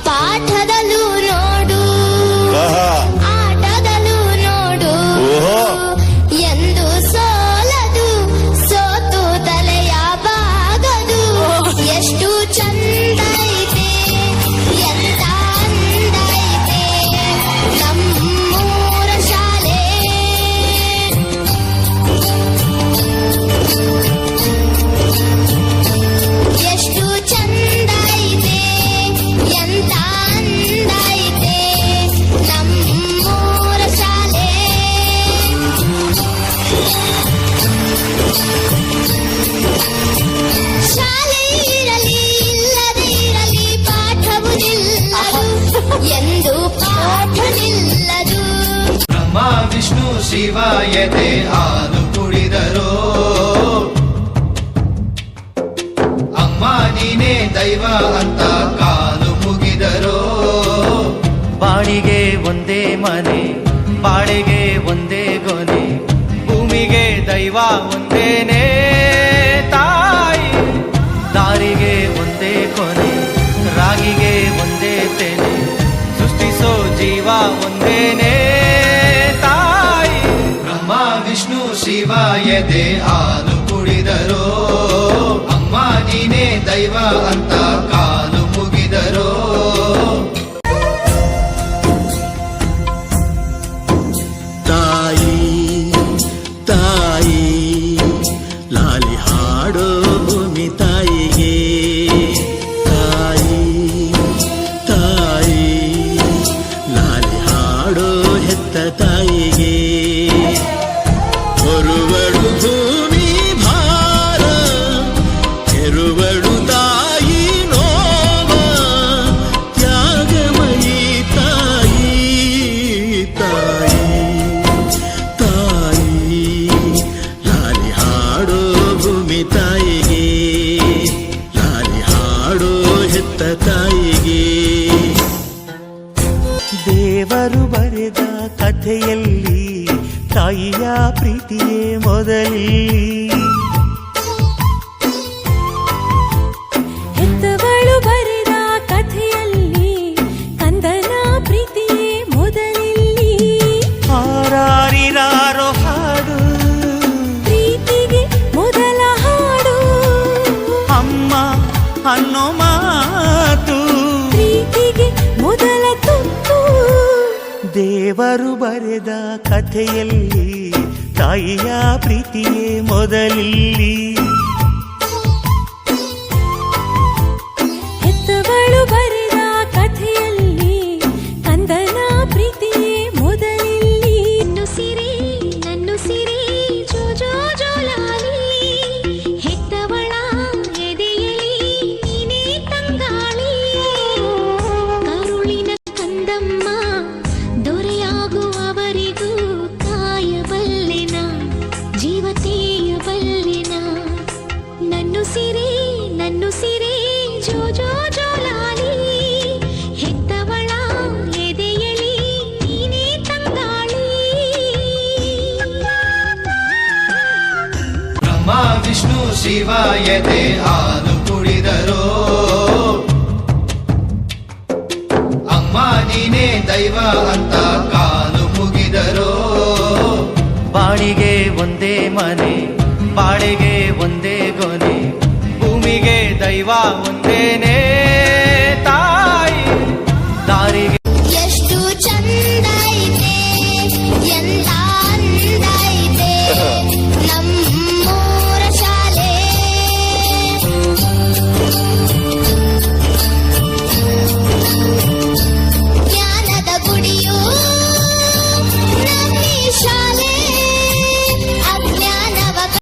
ಪಾಠದಲ್ಲೂ ನೋಡು ಆಟದಲ್ಲೂ ನೋಡು ಎಂದು ಸೋಲದು ಸೋತು ತಲೆಯ ಬಾಗದು ಎಷ್ಟು ಚಂದ ಇದೆ ಎಂತ ಅಂದ ಇದೆ ನಮ್ಮೂರ ಶಾಲೆ ಎಷ್ಟು ಚಂದ ಇದೆ ಎಂತ ಅಂದ ಇದೆ ನಮ್ಮೂರ ಶಾಲೆ ಶಾಲೆ ಇರಲಿ ಇಲ್ಲದೆ ಇರಲಿ ಪಾಠವು ನಿಲ್ಲದು ಎಂದು ಪಾಠ ನಿಲ್ಲದು ಬ್ರಹ್ಮ ವಿಷ್ಣು ಶಿವ ಎದೆ ಹಾಲು ಕುಡಿದರೋ ಅಮ್ಮ ನೀನೇ ದೈವ ಅಂತ ಕಾಲು ಮುಗಿದರೋ ಬಾಳಿಗೆ ಒಂದೇ ಮನೆ ಬಾಳಿಗೆ ಒಂದೇ ಗೊನೆ ಭೂಮಿಗೆ ದೈವ ಒಂದೇನೆ ತಾಯಿ ದಾರಿಗೆ ಒಂದೇ ಕೊನೆ ರಾಗಿಗೆ ಒಂದೇ ತೆನೆ ಸೃಷ್ಟಿಸೋ ಜೀವ ಒಂದೇನೆ ತಾಯಿ ಬ್ರಹ್ಮ ವಿಷ್ಣು ಶಿವ ಎದೆ ಹಾಲು ಕುಡಿದರೋ ಅಮ್ಮ ನೀನೇ ದೈವ ಅಂತ ಕಾಲು ಮುಗಿದರೋ ತಾಯಿ ತಾಯಿ ಲಾಲಿ ಹಾಡೋ ಭೂಮಿ ತಾಯಿಗೆ ತಾಯಿ ತಾಯಿ ಲಾಲಿ ಹಾಡೋ ಹೆತ್ತ ತಾಯಿಗೆ ಹೊರುವಳು ಭೂಮಿ ಭಾರ ಹೆರುವಳು ತಾಯಿ ನೋವ ತ್ಯಾಗಮಯಿ ತಾಯಿ ತಾಯಿ ತಾಯಿ ಲಾಲಿ ಹಾಡೋ ಭೂಮಿ ತಾಯಿಗೆ ಲಾಲಿ ಹಾಡೋ ಹೆತ್ತ ತಾಯಿಗೆ ದೇವರು ಬರೆದ ಕಥೆಯಲ್ಲಿ ತಾಯಿಯ ಪ್ರೀತಿಯೇ ಮೊದಲಿಲ್ಲಿ ಹೆತ್ತವಳು ಬರೆದ ಕಥೆಯಲ್ಲಿ ಕಂದನ ಪ್ರೀತಿಯೇ ಮೊದಲಿಲ್ಲಿ ಹಾರಾರಿರಾರೋ ಹಾಡು ಪ್ರೀತಿಗೆ ಮೊದಲ ಹಾಡು ಅಮ್ಮ ಅನ್ನೋ ಮಾತು ಪ್ರೀತಿಗೆ ಮೊದಲ ತುತ್ತು ದೇವರು ಬರೆದ ಕಥೆಯಲ್ಲಿ ತಾಯಿಯ ಪ್ರೀತಿಯೇ ಮೊದಲಿಲ್ಲಿ ಹೆತ್ತವಳು ಬರೆದ ಕಥೆಯಲ್ಲಿ ಕಂದನ ಪ್ರೀತಿಯೇ ಮೊದಲಿಲ್ಲಿ ನನ್ನು ಸಿರಿ ಜೋ ಜೋ ಜೋಲಾಲಿ ಹೆತ್ತವಳ ಎದೆಯಲಿ ನೀನೇ ತಂಗಾಳಿ ಕರುಳಿನ ಕಂದಮ್ಮ ದೊರೆಯಾಗುವವರಿಗೂ ಕಾಯಬಲ್ಲೆನ ಜೀವತೆಯಬಲ್ಲೆನ ನನ್ನು ಸಿರಿ ಜೋ ಜೋ ಜೋಲಾಲಿ ಹೆತ್ತವಳ ಎದೆಯಲಿ ನೀನೇ ತಂಗಾಳಿ ಬ್ರಹ್ಮ ವಿಷ್ಣು ಶಿವ ಎದೆ ಹಾಲು ಕುಡಿದರೋ ಅಮ್ಮ ನೀನೇ ದೈವ ಅಂತ ಕಾಲು ಮುಗಿದರೋ ಬಾಳಿಗೆ ಒಂದೇ ಮನೆ ಬಾಳಿಗೆ ಒಂದೇ ಗೊನೆ ಭೂಮಿಗೆ ದೈವ ಒಂದೇನೆ